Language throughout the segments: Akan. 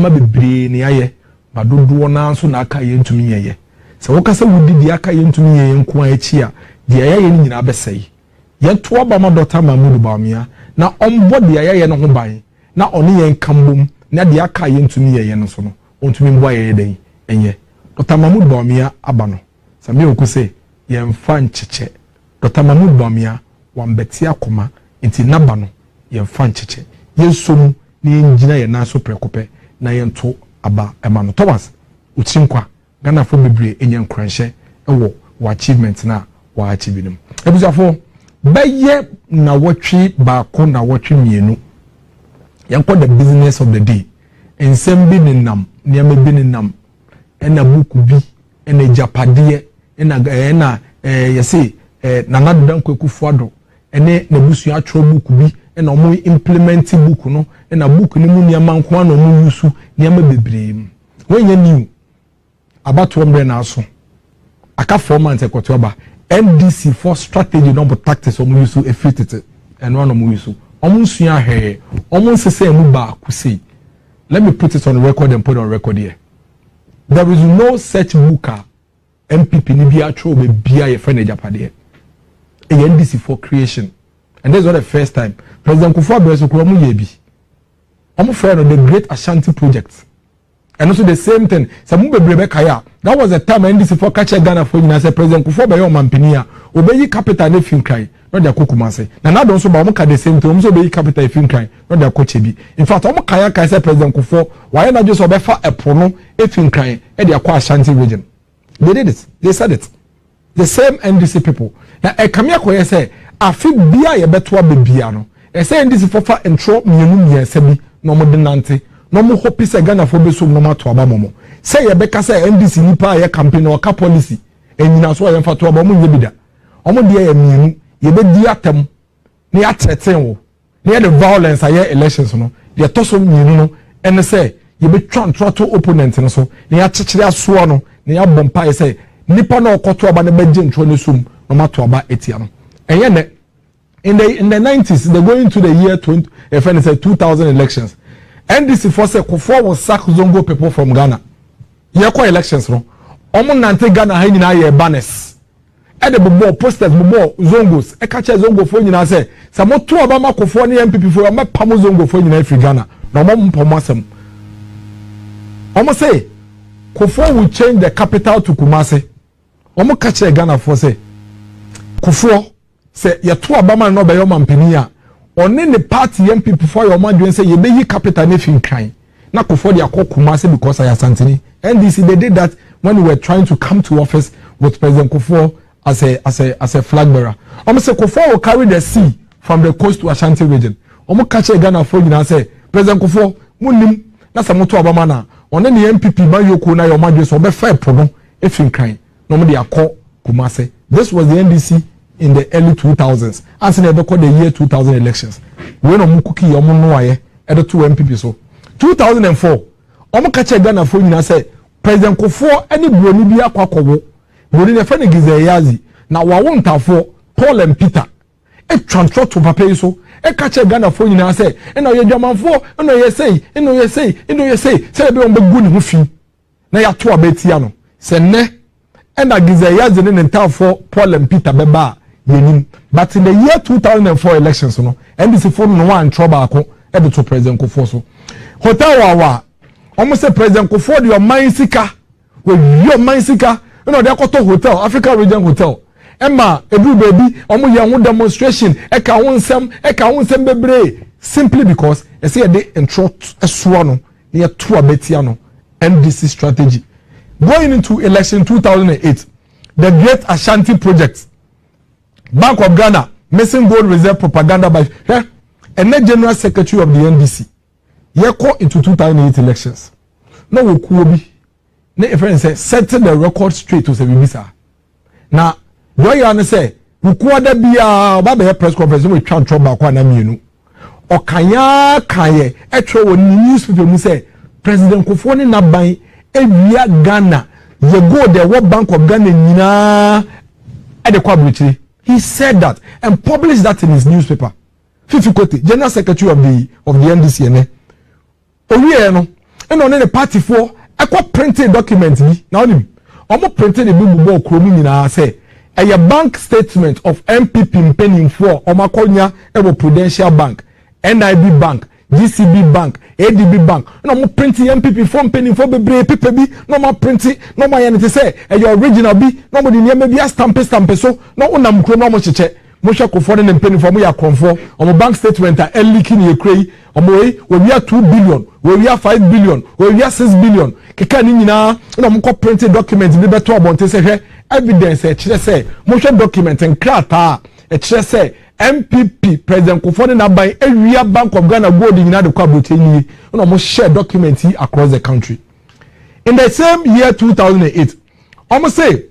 niema bebre ne aye ba dodo na nso na aka ye ntumi yeye se wo kasa wudi di aka ye ntumi yeye nko achi a di aye ni nyina besai ye to aba ma Dr. Mahmood Bawumia na ombo di aye no ho ban na oni ye nkambom na di aka ye ntumi yeye no so no ontumi mbo aye den enye Dr. Mahmood Bawumia aba no sami okuse ye mfa ncheche Dr. Mahmood Bawumia wambeti akoma nti naba no ye mfa ncheche ye som ni enjina ye na so prekope na ye nto aba emano Thomas uchinkwa Ghana fo bebre enye nkranhye ewo wa achievement na wa achieve nim ebusafo beye na wotwe baako na wotwe mienu yanko the business of the day ensem bi ne nam niam bi ne nam ena buku bi ena japade ena yesi nana dodan kwekufo ado ene na busu atro buku bi ena omo implement buku no ena buku ni mu niam nko na omo yusu niam bebre wenya new about 100 na aso aka 4 months ekotoba NDC for strategy no but tactics omo yusu efitete and one omo yusu omo sua he omo sese mu ba kusi. Let me put it on record and put it on record here. There is no such booker MPP ni bia tro be bia ye friend Japade. A NDC for creation. And that's not the first time. President Kufuor Kuro mu ye bi. Omo friend on the Great Ashanti project. And also the same thing. Samu bebrebe kaya. That was the time NDC for catch Ghana for you say President Kufuor be your mampenia. Obeyi capital ne fin kai. Not their kokumase. Na don't so ba omo ka the same thing. Omo so be capital fin kai. Not their kochebi. In fact, omo kaya kai say President Kufuor. Why not just obefa epono fin kai e their kwa Ashanti region. They did it. They said it. The same NDC people. Now e kamia ko say afi bia ye betwa bebia no. E say NDC for fa intro mienu miesebi no mo denante. No mo hope say Ghana for be so no matter aba momo. Say ye beka say NDC nipa ye campaign or ka policy. Enyina so ye fa to aba mo nyebida. Omo de ye mienu ye be di atem ne atreten wo. Ne the violence aye elections no. De to so mienu no ene say ye be twa to opponent no so. Ne achechire aso no ne ya bompa ye say nipa na okoto aba ne beje ntro ne sum no matter aba etia no. Enye ne in the 90s they going to the year 2000 elections. NDC for say Kufuor will sack Zongo people from Ghana. Ye kwa elections no. Omo nante Ghana ha nyina ye banners. E de bobo posters bobo Zongos. E ka che Zongo fo nyina say sa mo to Obama Kufuor ne MPP fo ma pam Zongo fo nyina free Ghana. Na mo mpom asem. Omo say Kufuor will change the capital to Kumasi. Omo ka che Ghana for say Kufuor say ye to Obama no be your mampani a oni ne party MPP for your man say ye be yi capital ne fin kan na Kufuor dey Kumasi because I Asantini. NDC they did that when we were trying to come to office with President Kufuor as a flag bearer. Say Kufuor will carry the sea from the coast to Ashanti region. Catch a Ghana for you say President Kufuor munim na sa moto Obama na oni ne MPP man yoko na your man so be fair prono e fin kan no mo dey Kumasi. This was the NDC in the early 2000s. As in the year 2000 elections. When omu cookie omu no aye edo two MPP so. 2004 omu kache Ghana for you say President Kufuor any broni bi akwa kowo. Broni ne friend Gizeyazi na wa wontafo Paul and Peter. E transfer to papa so e kache Ghana for you say e no ye dwamanfo e no ye say say be on be gu ne ho fi. Na ya to abetia no. Se ne e na Gizeyazi ne ntafo Paul and Peter beba. But in the year 2004 elections, no, NDC for no one trouble to President Kufuor. So, Hotel Wawa, almost say President Kufuor, your mind seeker, with your mind seeker, you know, they are to hotel, Africa Region Hotel. Emma, Ebu baby, almost young demonstration, Eka won bebre, simply because they say they intro a swano near to a betiano, NDC strategy. Going into election 2008, the Great Ashanti Project. Bank of Ghana missing gold reserve propaganda by and the general secretary of the NDC. Ye call into 2008 elections. No we kuobi. Ne friend say setting the record straight to say visa. Now, do you say we kuada bia ba be press conference we twan trouble kwa na mienu. Okanya kaye etwe woni newspaper mu say President Kufuor ni naban ewia Ghana ye go the World Bank of Ghana nyina e de kwa bruchiri. He said that and published that in his newspaper. Fifi Kote, General Secretary of the NDC. Owie no, and on the party for a printed document bi na onim omo printed the book bo kromu nyina say a bank statement of MPP mpanimfo omakonya ebo Prudential Bank, NIB Bank, GCB Bank, ADB Bank. No mo printing MPP form mpanimfo bebre paper bi no mo printing no mo yan te say your original bi no mo de niam bi stamp so no unam kro no mo cheche mo hwe ko for ne mpanimfo mo ya konfo omo bank statement a leaking ye krei omo we wi 2 billion we wi 5 billion we wi 6 billion keka ni nyina no mo ko printed document bi beto obonte se hwe evidence e kire say mo hwe document nkrata e kire say MPP President Kufone na ban ewia Bank of Ghana gold nyina de kwa botenyi no mo share document across the country. In the same year 2008 almost say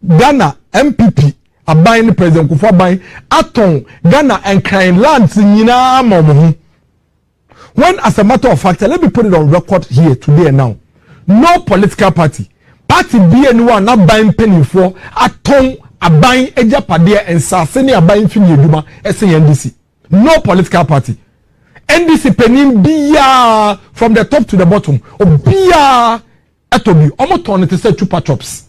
Ghana MPP aban President Kufo ban aton Ghana and crime lands nyina mamu. When as a matter of fact, let me put it on record here today and now, no political party be anyone not buying penny for aton aban agyapade and saseni aban fini eduma SNDC. No political party. NDC penim biya from the top to the bottom. Biya atobi. Omo ton to say chupa chops.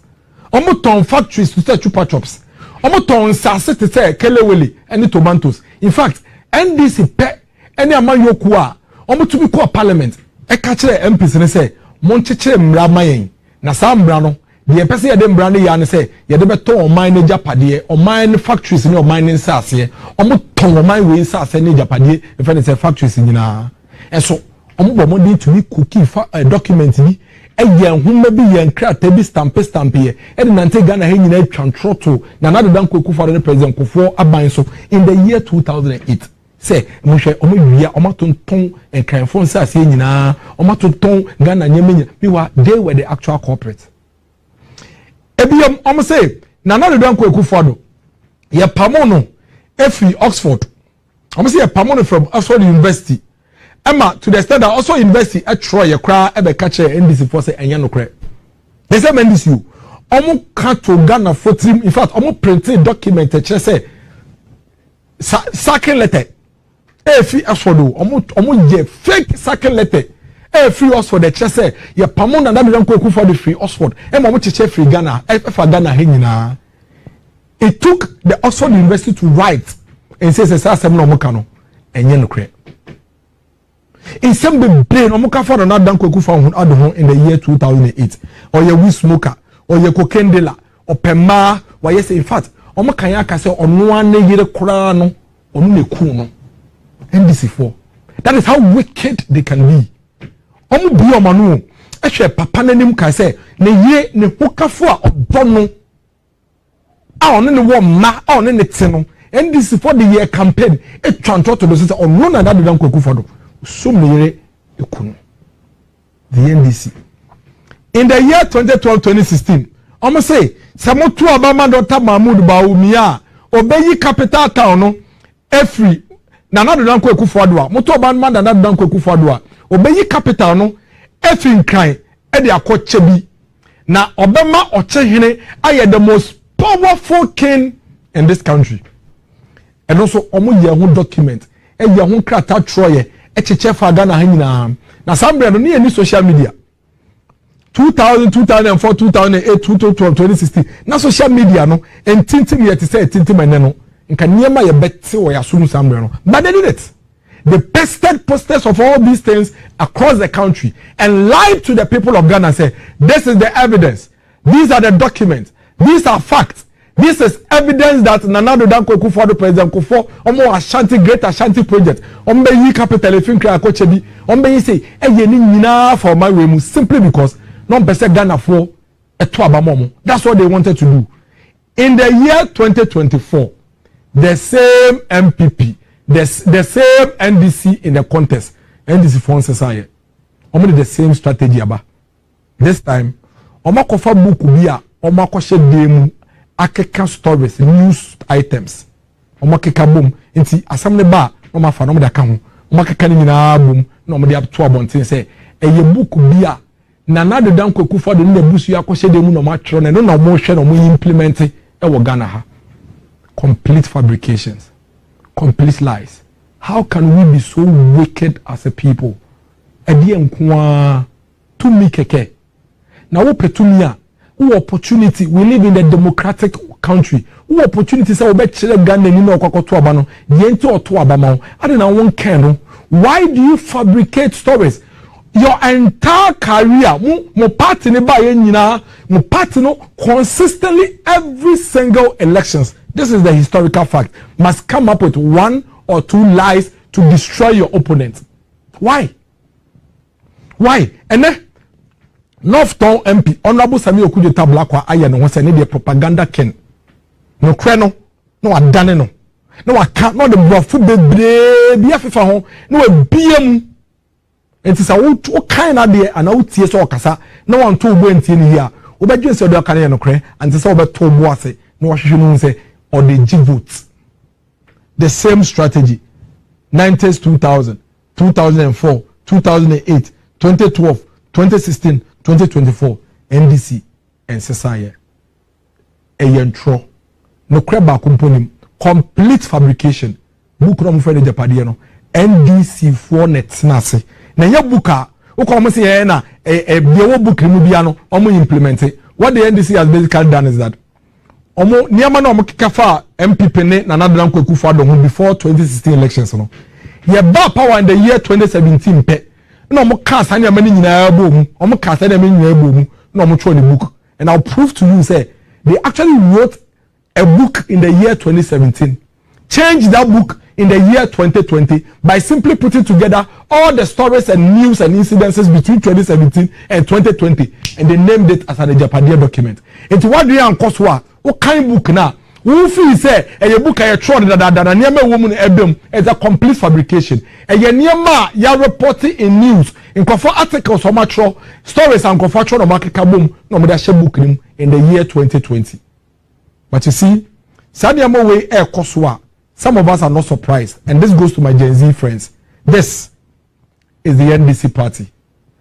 Omo ton factories to say chupa chops. Omo ton sase to say kelewele and tomatoes. In fact, NDC pe any aman yokua omo to be called parliament. E catch MPs and say moncheche mra mayen. Na sa mra no the person ya dem brand ya ne say ya de beto oman ne japade oman factories ne oman ne nsase omo ton oman we nsase ne japade e fe ne say factories nyina eso omo bo mo dey to be cookie document ni e ye nhoma bi ye nkrata bi stamp ye e de nante Ghana he nyina twantro to na na de dan koku for the president kofo aban so in the year 2008 say mo hwe omo wia omo tonton enkanfo nsase nyina omo tonton Ghana nyemenya biwa they were the actual corporate. Ebiom omo say na na de dan koku for do ye pamono efi Oxford omo say ye pamono from Oxford University Emma to the extent that also university at Troy ye kra ebe catch NDC for say enya no kra. They say NDC omo kan to Ghana for team in fact omo printed document e say sacking letter efi Oxford omo je fake sacking letter efi Oxford e say ye pamon na dan ko for the free Oxford Emma omo cheche free Ghana for Ghana he nyina. It took the Oxford University to write and say say asem no omo kan no enya no kra. In some brain omuka for na dan kwaku fa hun ado in the year 2008 or ye we smoker or ye cocaine dealer or pema why yes in fact omuka ya ka say ono an yire kura no onu ne ku no NDC4. That is how wicked they can be. Omu bi omanu ehwe papa nanim ka say ne ye ne hokafo a obo no a ono ne wo ma a ono ne te no NDC4 the year campaign e twanto to do say ono na dan kwaku for do so many the NDC. In the year 2012-2016, almost say Samotu Abama Dr. Mahmoud Baumia obeyi capital town no every na na do dan kwaku fodwa moto Obama na na do dan kwaku fodwa obeyi capital no every crime e de akoche bi na Obama ochehene aye the most powerful king in this country. And also omo ye ho document e ye ho krata troye echeche fa Ghana ha nyina na sambre no ne social media 2000 2004 2008 2012 2016 na social media no entintim yet say entintim ene no nka niema ye bette wo ya sunu sambre no but they did it. They pasted posters of all these things across the country and lied to the people of Ghana and say this is the evidence, these are the documents, these are facts. This is evidence that Nanado Danko Kufo the President Kufo omo Ashanti Great Ashanti project ombe yi capital efin kra akochebi ombe yi say eye ni nyina for my way simply because no person Ghana for eto abamomo. That's what they wanted to do. In the year 2024 the same MPP the same NDC in the contest NDC for society omo the same strategy aba. This time omo kofa book bi a omo akoshe demu akeka stories news items omo keka bom nti asamne ba no ma fa no da ka ho omo keka ni nyina bom no mo de to abonten say eye book bia na na de dan kwaku for de na busu akose de mu no ma twero no na mo hwe no mo implement e wo Ghana ha. Complete fabrications, complete lies. How can we be so wicked as a people? ɛdeɛ nkoa tumi kɛkɛ na wo petumi a wo opportunity. We live in a democratic country. Wo opportunity say obekire Ghana ni na okwakoto aba no ye nti oto aba ma ade na won kan no. Why do you fabricate stories? Your entire career mo party ne ba ye nyina mo party no consistently every single elections, this is the historical fact, must come up with one or two lies to destroy your opponent. Why? And then North Town MP Honorable Samuel Okudeta Blakwa aye no say ne the propaganda ken no kre no adane no aka no the brofo bebre bia fefa ho no abiam enti sa wo kan na de ana wo tie so okasa na won to bo entie ni hia wo bedwe se do aka ne no kre anti sa wo beto bo ase no hwehwe no say or the G votes. The same strategy 90s 2000 2004 2008 2012 2016 2024 NDC and Sesaya a yentro no creba componim complete fabrication book no mfere japadiano NDC for net nase na ya buka wo ko mo se na biawo book mu bia no omo implement it. What the NDC has basically done is that omo niama na omo kikafa MPP ne na nadran kwakufu adon before 2016 elections no ye ba power in the year 2017 pe no mo cast anya mani nyina abom omo cast anya mani nyina abom no mo throw the book, and I'll prove to you say they actually wrote a book in the year 2017, changed that book in the year 2020 by simply putting together all the stories and news and incidences between 2017 and 2020, and they named it as an Ajapadia document. Into what do you uncoswa what kind book now? Who feel say a book I tried that niema woman ebem is a complete fabrication. A niema ya reporting in news in confor articles or matro stories and confor no market kabum no me da share book in the year 2020. But you see, Sadiamo way air koswa. Some of us are not surprised, and this goes to my Gen Z friends. This is the NDC party.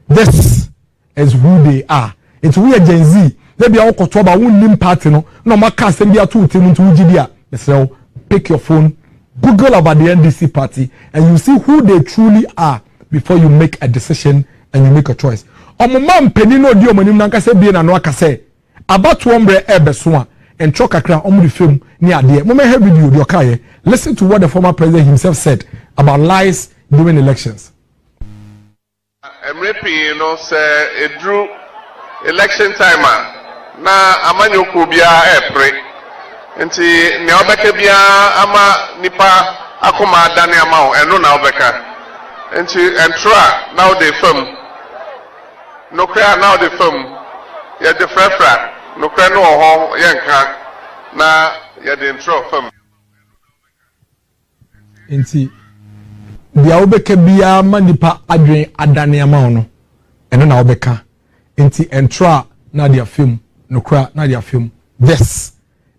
This is who they are. It's we are Gen Z. They be all kotoba won party no maka send dia to team to GDA. So pick your phone, Google about the NDC party, and you see who they truly are before you make a decision and you make a choice. Omomam penino di omonim nanka se bi na no aka se about wombre ebesoa and chokakra omu the film ni ade. Mo me hear video di okaye. Listen to what the former president himself said about lies during elections. Emrepi no say it drew election timer. Na amanyoko bia epre nti ne obeka bia ama nipa akoma adane ama o eno na obeka nti entra now the film no kra now the film ya the frefra no kra no ho yenka na ya the intro film nti bia obeka bia ama nipa adwen adane ama no eno na obeka nti entra na dia film no cry, not your film. This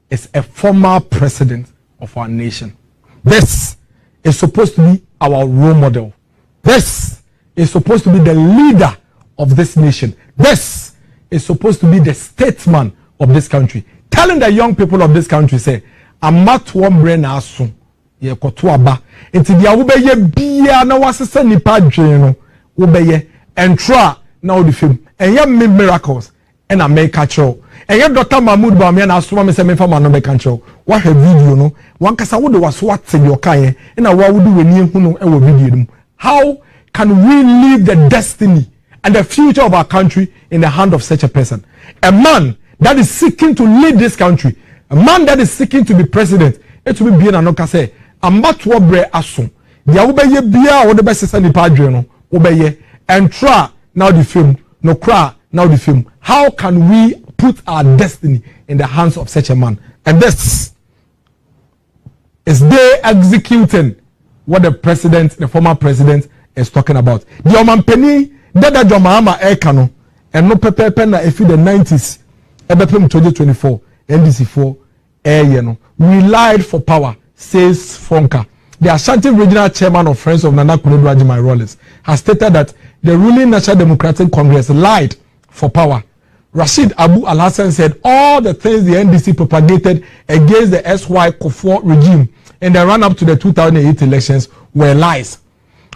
is a former president of our nation. This is supposed to be our role model. This is supposed to be the leader of this nation. This is supposed to be the statesman of this country. Telling the young people of this country, say, I'm not one brain asu. Ye kotuaba. Inti dia ubeye biya na wasisa nipa jeno. Ubeye entra na the film. And ye miracles. And I make a show. And yet Dr. Mahmoud Bamian asked me say me fama no make a show. What her video no? One kasa would was what in your kaye. And I what would do when you know our video. How can we leave the destiny and the future of our country in the hand of such a person? A man that is seeking to lead this country. A man that is seeking to be president. It will be an okase. Ambat wobre aso. Dia ubeye bia or the best send the padre no. Ubeye and try now the film. No cry now the film. How can we put our destiny in the hands of such a man? And this is they executing what the president, the former president, is talking about. The Oman Penny, Dada Jomahama Ekano, and no Pepe na if the 90s, Ebepem 2024, NDC4, Ayeno. We lied for power, says Fonka. The Ashanti Regional Chairman of Friends of Nana Kunodu Ajimai Rollins has stated that the ruling National Democratic Congress lied for power. Rashid Abu Al-Hassan said all the things the NDC propagated against the SY Kufuor regime in the run-up to the 2008 elections were lies.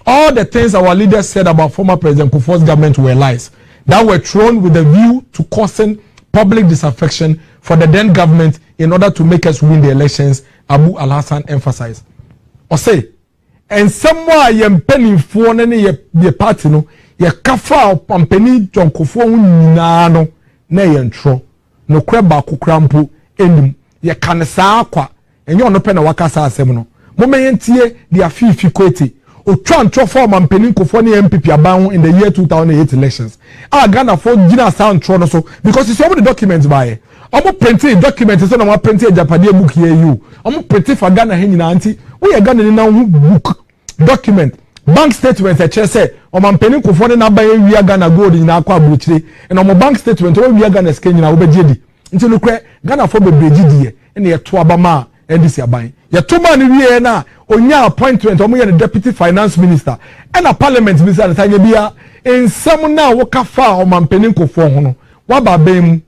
all the things our leaders said about former President Kufuor's government were lies that were thrown with a view to causing public disaffection for the then government in order to make us win the elections, Abu Al-Hassan emphasized. Or say, and somewhere yem penny for any ye party no, ye kafa pampeni John Kufuor nano, na yentro, no creba kukrampu, enim, ye kanesa kwa, and you're no pen a wakasa semono. Momentie, the afifi kweti. O tran for mampeni Kufuor ni MPP abahu in the year 2008 elections. Ghana for Gina sound tron so because it's all the documents by. Omo printing documents so na mo printing Japanese book here you. Omo printing for Ghana hen nyina anti. We are Ghana na book document bank statement e say o mampeni Kufuor na ba wi Ghana gold nyina akwa abuchire. And omo bank statement o wi Ghana scan nyina wo be di. Nti no kre Ghana for be breji die na ye to abama ndisi aban. Ye to man wi na onya appointment omo ye the deputy finance minister and a parliament minister tanya bia in some na wo kafa o mampeni Kufuor ho no wa ba bem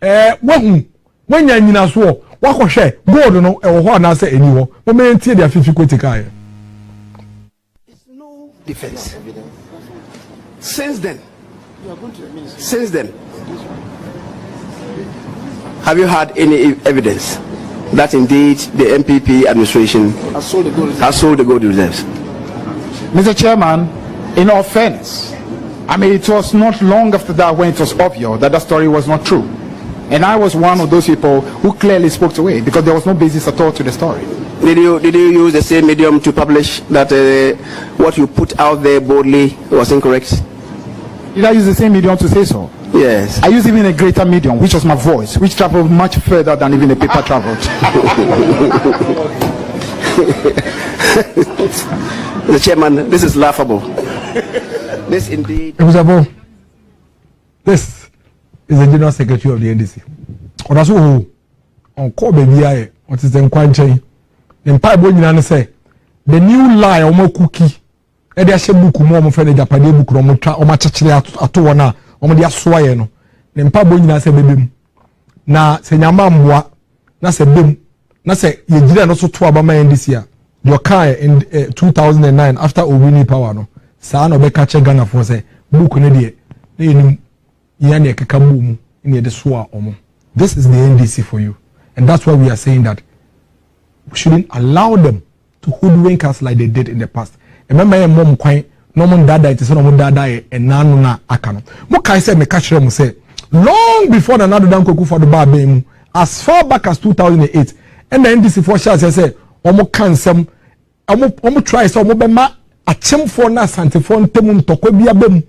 wahu wanya nyina so wakohwe gold no e wo ho na se eni wo mo mentie dia fifi kotika ye. It's no defense. Since then, have you had any evidence that indeed the MPP administration has sold the gold reserves? Mr. Chairman, in all fairness, I mean, it was not long after that when it was obvious that story was not true. And I was one of those people who clearly spoke to it because there was no basis at all to the story. Did you use the same medium to publish that what you put out there boldly was incorrect? Did I use the same medium to say so? Yes. I used even a greater medium, which was my voice, which traveled much further than even the paper traveled. The chairman, this is laughable. This indeed. This is the General Secretary of the NDC. Oraso on call baby aye, what is the kwanchen? Then pipe nyina say the new lie omo cookie. E dey ahye book mo friend Japanese book no mo twa o ma chechire ato wona o mo dey asoaye no. Ne pipe nyina say bebem. Na se nyama mboa na se bem na se yegire no so to abama NDC a. Your car in 2009 after Owini power no. Sa na obeka che Ghana for say book no dey na yenim yani ekeka boom in the soa omo. This is the NDC for you. And that's why we are saying that we shouldn't allow them to hoodwink us like they did in the past. Remember your mom kwan no mon dada it is no mon dada e nanu na aka no. Mo kai say me catch them say long before the Nadu Dan Kwaku for the bar be as far back as 2008 and the NDC for sure say omo kan sem omo try so omo be ma achemfo na asantefo ntemu ntokwa bia bem.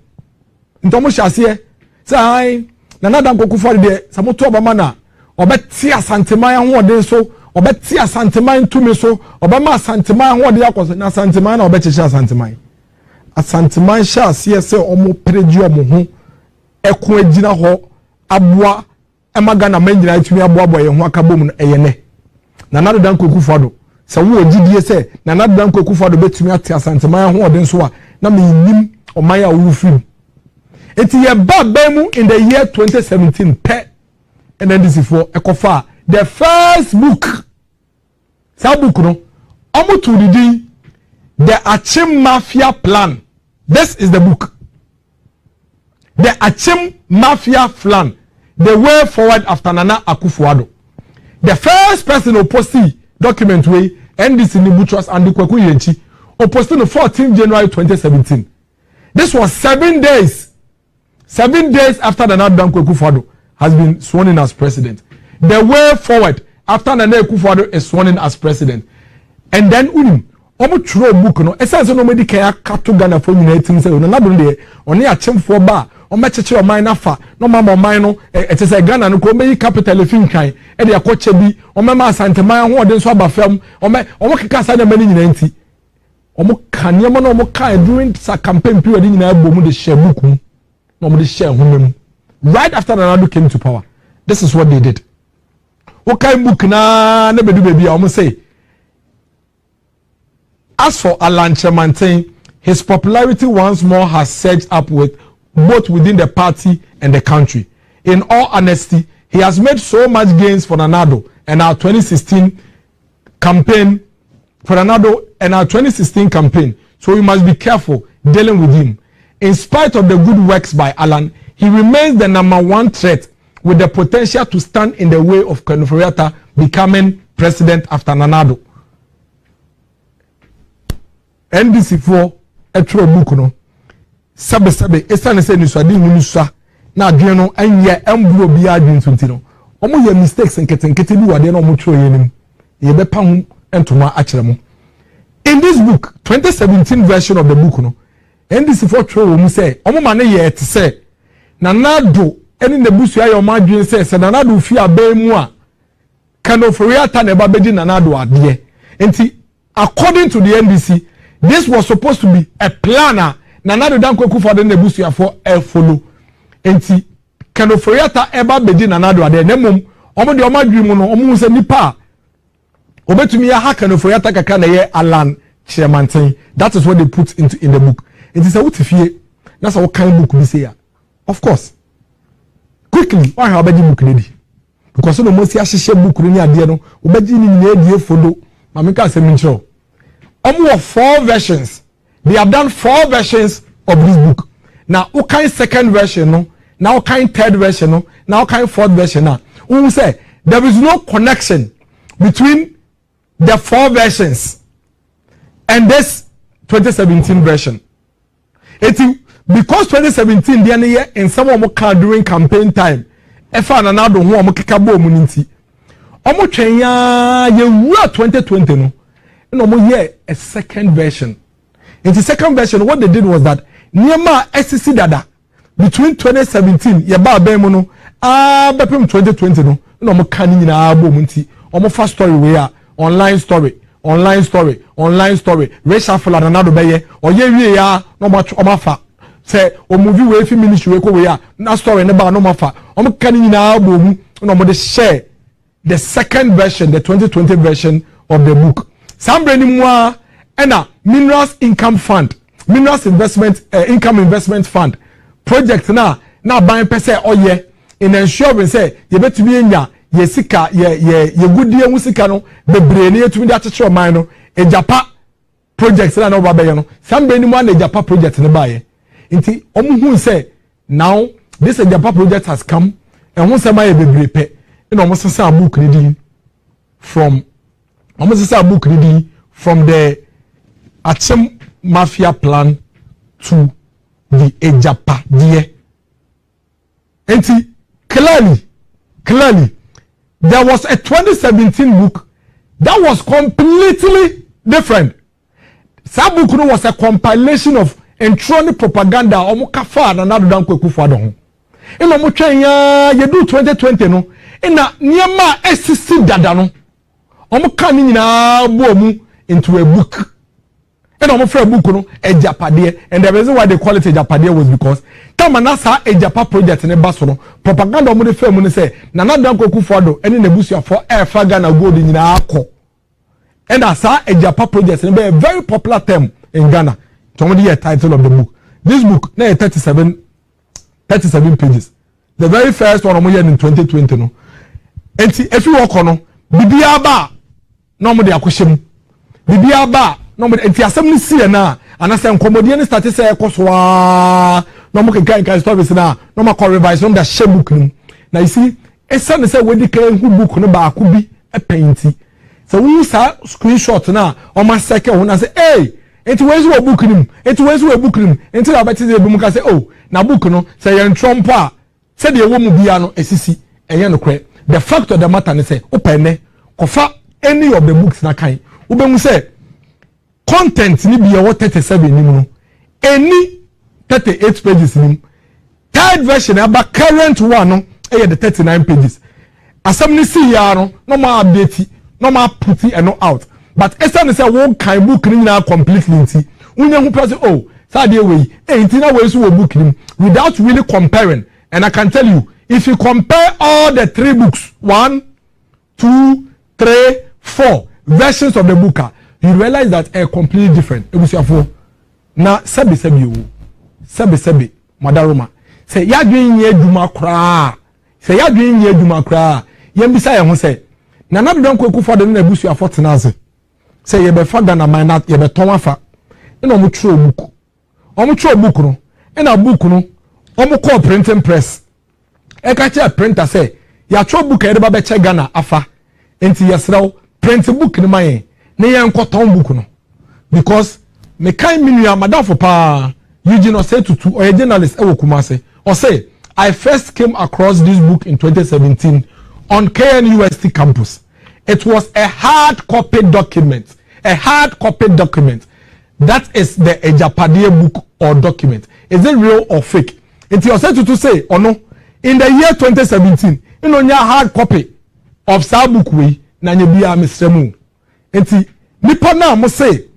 Ntomo hyase say na Nadu Dan Kwaku for the samoto obama na obeti asanteman ahoden so obeti asanteman tumi so obama asanteman ahoden akoso na asanteman na obecheche asanteman sha ase se omo preji omo ho eko agina ho aboa emaga na manyina tumi aboa ye ho akabom no eyene na Nadu Dan Kwaku fodo se wo ogidie se na Nadu Dan Kwaku fodo betumi ate asanteman ahoden so a na menim oman ya wo film eti ye ba bemu in the year 2017 pe and then this is for Ekofa. The first book, that book no, omo to the Achim Mafia Plan. This is the book. The Achim Mafia Plan. The way forward after Nana Akufo-Addo. The first person who posted document way NDC Nibuchwas and the Kwaku Yenchi posted on 14 January 2017. This was 7 days. 7 days after the Nadu Dan Kwaku has been sworn in as president. The way forward after Nana Akufo-Addo is sworn in as president. And then omo tro book no essence no medi kan akato Ghana for uniting say no Nadu de oni achemfo ba o mecheche o man nafa no mama man no ete say Ghana no ko meyi capital fin kan e de akoche bi o mema asanteman ho de so aba fam omo keka sa na mani nyina nti omo kanema no omo kan during sa campaign period nyina bomu de share book no omo de share homem. Right after Nadu came to power, this is what they did. Okay, book na bedu baby omo say. As for Alan Chemantin, his popularity once more has surged up with both within the party and the country. In all honesty, he has made so much gains for Nadu and our 2016 campaign So we must be careful dealing with him. In spite of the good works by Alan, he remains the #1 threat with the potential to stand in the way of Kenuforiata becoming president after Nanado. NDC4 etro book no sabe esane se ni so ade mu nusua na adwen no anye embro bia adwen tunti no omo ye mistakes nkete bi wade na omo tro yenim ye be pa hu entoma akere mo. In this book 2017 version of the book no NDC4 tro wo mu say omo ma ne ye te say Nanado eni na busua ye omo adwen se Nanado fi abemu a Kenuforiata na ba bedi Nanado ade enti according to the NDC this was supposed to be a planner. Nanado Dankwa Akufo-Addo na busua for follow. Enti Kenuforiata eba bedi Nanado ade na mom omo de omo adwi mu no omo se nipa obetumi ya ha Kenuforiata kaka na ye Alan Chairmanten. That is what they put in the book. Enti say wutifie na say what kind book bi say ya. Of course. Quickly, why have obedi book ready? Because no mo si ahihye book ni ade no obedi ni nyina die follow. Mameka asem nchiro. Almost 4 versions. They have done 4 versions of this book. Now, what kind second version? No. Now, what kind third version? No. Now, what kind fourth version? Now, we say there is no connection between the 4 versions and this 2017 version. It because 2017 the year in some of them during campaign time. Efa na na do ho omo kekabo mu nti. Omo twenya ye wura 2020 no. No more here a second version. In the second version, what they did was that Niema SCC dada between 2017 yeba abemu no bepem 2020 no more kani na abo munti omo fast story we are online story racial fula na do beye oye wie ya no mo omafa say o movie we fi ministry we ko we ya na story ne ba no mafa omo kani na abo mu no mo de share the second version, the 2020 version of the book. Sambre ni mwa ena minerals income fund, minerals investment income investment fund project na ban pese oye in ensuring say ye betumi enya ye sika ye gudie mu sika no bebre ne yetumi da chechero man no ejapa project na ba be no sambre ni mwa na ejapa project ne ba ye nti omuhu say now this ejapa project has come and won say ma ye bebre pe ina omo sesa book ni din from the Achem Mafia plan to the Ejapa die. And clearly, there was a 2017 book that was completely different. That book was a compilation of entronic propaganda. Omo kafa na Nanado Dankwa Akufo-Addo ho. Ina mo twenya ye do 2020 no. Ina niema esisi dada no. Omo kan nyina bo mu into a book. And omo for a book no ejapade, and the reason why they call it ejapade was because tamanasa ejapa project ne baso no propaganda omo de fam no say Nanado Dankwa Akufo-Addo ene na busua for air Ghana gold nyina akọ. And asa ejapa project ne be a very popular term in Ghana. So the title of the book. This book na 37 pages. The very first one omo here in 2020 no. Enti if you work on no bibia ba no mo de akohyem bibia ba no mo enti asem ni sie na anase nkomodie ni start say ekosoa no mo kan stories na no ma ko revise no da share book ni na you see esa ne say we di kan hu book no ba akubi e painti so we sa screenshot na o ma seke ho na say hey enti we so book ni enti na beti dey bi ka say oh na book no say yen trompo a say de wo mu bia no esisi enye no kre. The fact of the matter is say open kofa any of the books na kan ubemu say content ni be 37 ni mu any 38 pages ni third version about current one no the 39 pages asem ni see ya no ma update no ma put it and no out but esa say one kan book ni na completely nti unya hu person oh say dey we nti na we so book ni without really comparing. And I can tell you, if you compare all the 3 books, 1, 2, 3, 4 versions of the book, you realize that they're completely different. It was your four. Now, sebi madaroma. Say ya doing ye duma kra. Say ya doing ye duma kra. Yembisa ya ho say. Nanado Dankwa Akufo-Addo na busu ya 14 naze. Say ye be fa Ghana man na ye be ton afa. ena omo tro book no ena book no omo call printing press e ka che printer say ya tro book e de ba be che Ghana afa enti yesraw print book ni mayen ne yen koton book no because me kan minua madam for pa Eugene say tutu or a journalist e wo Kumase or say I first came across this book in 2017 on KNUST campus. It was a hard copy document. That is the agyapong book or document. Is it real or fake? It was said to say, or no, in the year 2017, you know, your hard copy of sa book we na nyebia Mr. Mu. Enti nipa na mo say,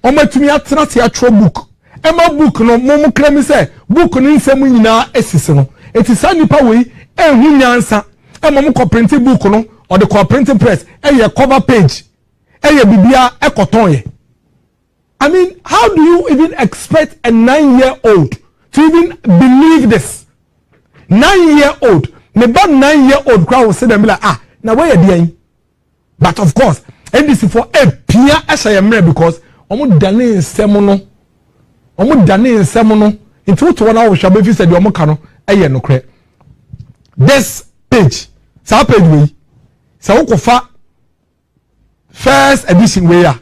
o matumi atena te atro book. Ema book no mo kremi say book no nsem nyina esisi no. Enti sa nipa we ehu nyansa. Ema mo printing book no or the printing press eye cover page. Eye bibia ekoton ye. I mean, how do you even expect a 9-year-old to even believe this? 9-year-old. Me ba 9-year-old crowd will say them like, now where you doing? But of course, and this is for a pia asayemre because omo dane nsemo no into what one hour shall be said omo kano eye no kre. This page, sa page we, sa ukofa first edition we ya.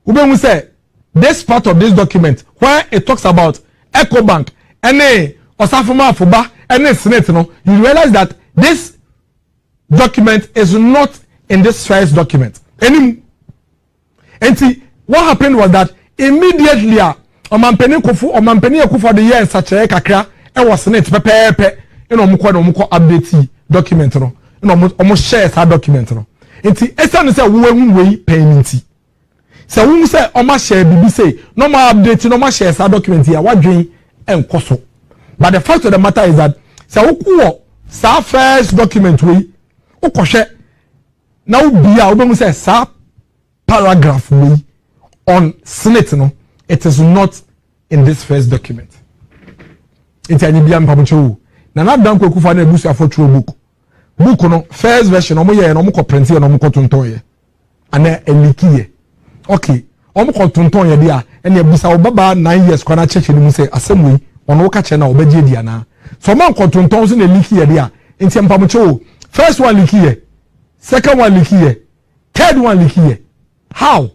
Ube say this part of this document where it talks about EcoBank and Osafuma Fuba and Senate, you realize that this document is not in this first document. And see, what happened was that immediately Omampeni Kufu for the year in such a kakra and was Senate pepe muko update document almost share that document. And see, Esan is a way payment. So we say oma share bibi say no more update no more share sa document here what dream enkoso. But the fact of the matter is that so wo sa first document we ukoshe now bia we say sa paragraph we on Senate no it is not in this first document. It's any bia mpabocho na na dan kwaku fa na ebusu afotro book no first version omo ye no mo ko print ye no mo ko tonton ye ana elikiye. Okay, omo kontonton ye dia ene ebusa obaba 9 years kwana church ni mu say asem ono ka che na obaje dia na so man kontonton so na liki ye dia enti mpamocho first one liki ye second one liki ye third one liki ye how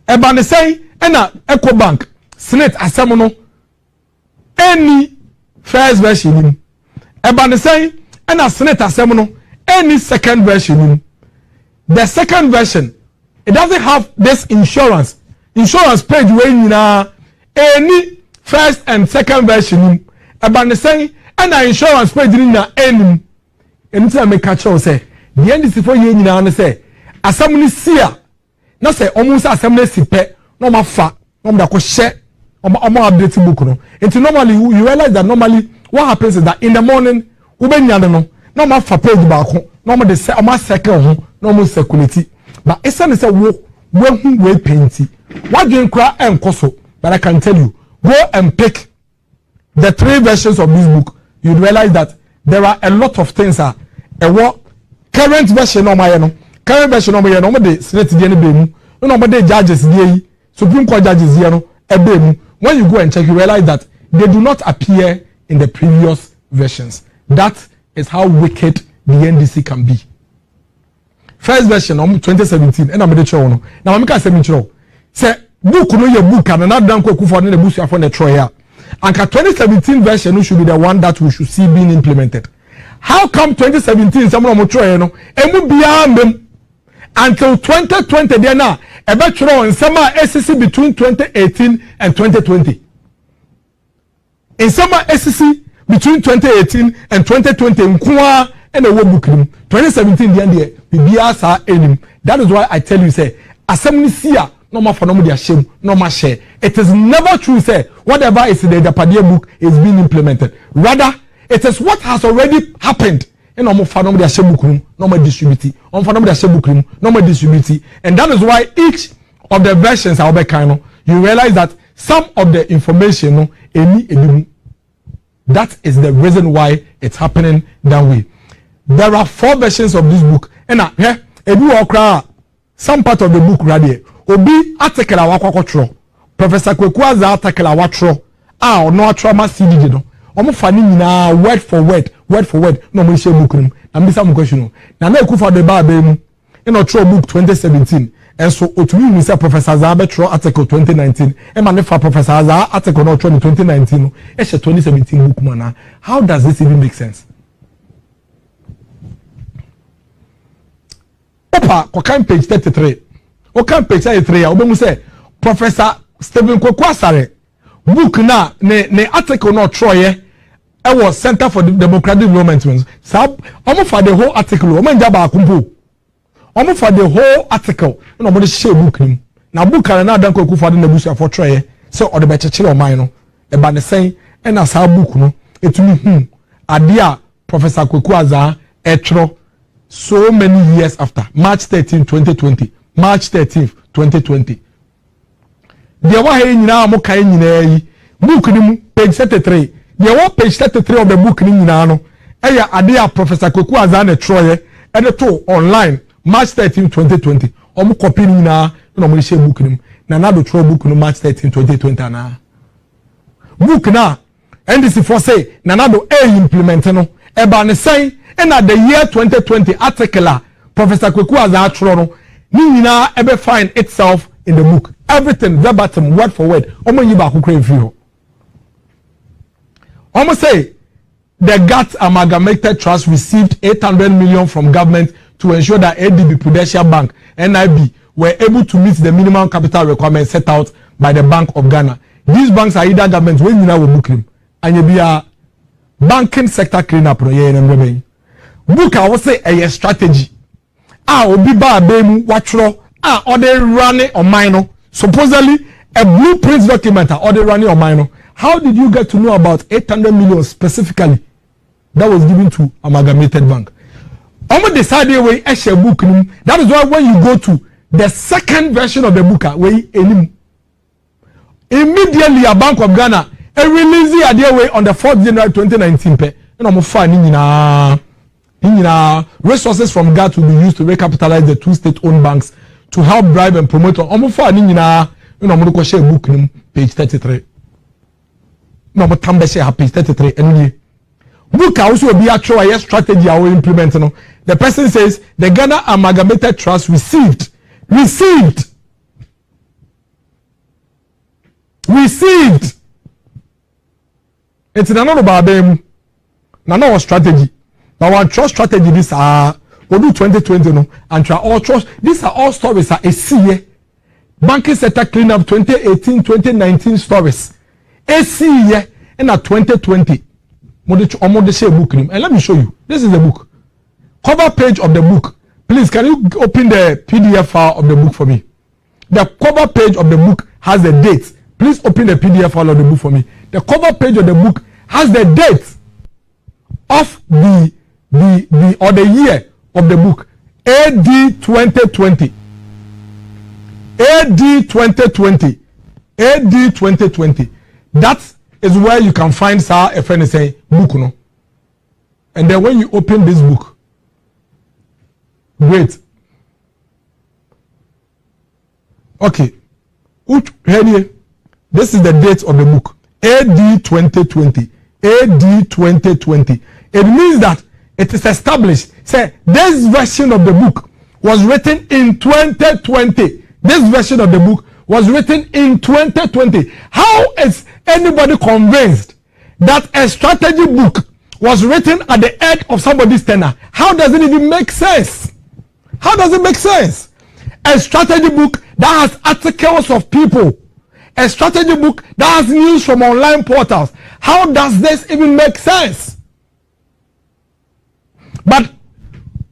eba ne say ena EcoBank Senate asem no any first version ni eba ne say ena Senate asem no any second version ni the second version it doesn't have this insurance page when you know any first and second version about the saying and insurance page in na any anytime make catch say the end is for you na say assembly sia na say almost assembly sipe no ma fa no da ko share omo update book no and normally you realize that normally what happens is that in the morning we be nyane no ma fa page back no ma the second no mo circulate. But it's not say we painty. What do you cry and koso? But I can tell you, go and pick the 3 versions of this book. You realize that there are a lot of things. Current version of my current version of my the Senate no judges Supreme Court judges when you go and check, you realize that they do not appear in the previous versions. That is how wicked the NDC can be. First version of 2017 and I'm the show no now I'm can say me show say book no your book and another dan kwaku for the busu afon the troya and 2017 version should be the one that we should see being implemented. How come 2017 someone mo troya no emu bia mbem until 2020 there na e be tro nsema SCC between 2018 and 2020 in summer SCC between 2018 and 2020 nkwa and a book 2017 the end bibia sa enim. That is why I tell you say assembly sia no ma for no dia shame no ma share. It is never true say whatever is in the Agyapong book is being implemented. Rather it is what has already happened in no for no dia shame book no ma distribute on for no dia shame book no ma distribute. And that is why each of the versions are be kind you realize that some of the information no eni. That is the reason why it's happening that way. There are 4 versions of this book. And some part of the book right here. Obi article awakotro. Professor Kwekwaza article a watro a no atro ma CDD no omo fa ni nyina word for word no mo share book nim na me say mo question no na ekufa de ba mu in otro book 2017 and so otumi mu say Professor Za betro article 2019 e ma ne fa Professor Za article no otro 2019 no e she 2017 book man. How does this even make sense? Opa ko page 33 o kan page 33 ya obemu say Professor Stephen Kwakwasare book na ne article no troye e was Center for Democratic Development sab omo for the whole article omo nja ba akumpo omo for the whole article no mo de share book nim na book na dan kwaku for the busia for troye so o de be chechire o man no e ba ne sen e na sa book no etumi ade a Professor Kwekwaza etro so many years after March 13 2020 March 13th 2020 the wa he nyina mo kan nyina yi book ni mu page 33 the wa page 33 of the book ni nyina no eya ade a Professor Kwekwaza na troye e de to online March 13 2020 omo copy ni nyina no mo share book ni mu na do tro book no March 13 2020 na book na NDC for say na do implement no e ba ne say na the year 2020 article Professor Kwekwaza tro no ni nyina e be find itself in the book. Everything verbatim, word for word. Omo yiba kukre mfiho. Omo say the GATT Amalgamated Trust received 800 million from government to ensure that ADB Prudential Bank (NIB) were able to meet the minimum capital requirements set out by the Bank of Ghana. These banks are either governments when you know book them and you be a banking sector cleanup. Book I will say a strategy. Obi ba abemu watro or they running on minor. Supposedly a blueprint document or they running on minor. How did you get to know about 800 million specifically that was given to Amalgamated Bank? Omo decided way a share book. That is why when you go to the second version of the book, immediately a Bank of Ghana release the idea way on the 4th January 2019. Resources from GATT will be used to recapitalize the two state-owned banks to help drive and promote share book page 33. No mo tambe share page 33 enu book also be actual a strategy I will implement. The person says the Ghana Amalgamated Trust received it's another babem na strategy. Now one trust strategy this we do 2020 no and try all trust these are all stories are a see banking sector cleanup 2018 2019 stories a see in a 2020 model share book and let me show you. This is the book cover page of the book. Please can you open the PDF file of the book for me? The cover page of the book has the dates. Please open the PDF file of the book for me. The cover page of the book has the date of the year of the book AD 2020 that is where you can find sir a friend say book no and then when you open this book great okay this is the date of the book AD 2020 it means that it is established. Say this version of the book was written in 2020. This version of the book was written in 2020. How is anybody convinced that a strategy book was written at the end of somebody's tenure? How does it even make sense? How does it make sense? A strategy book that has articles of people. A strategy book that has news from online portals. How does this even make sense? But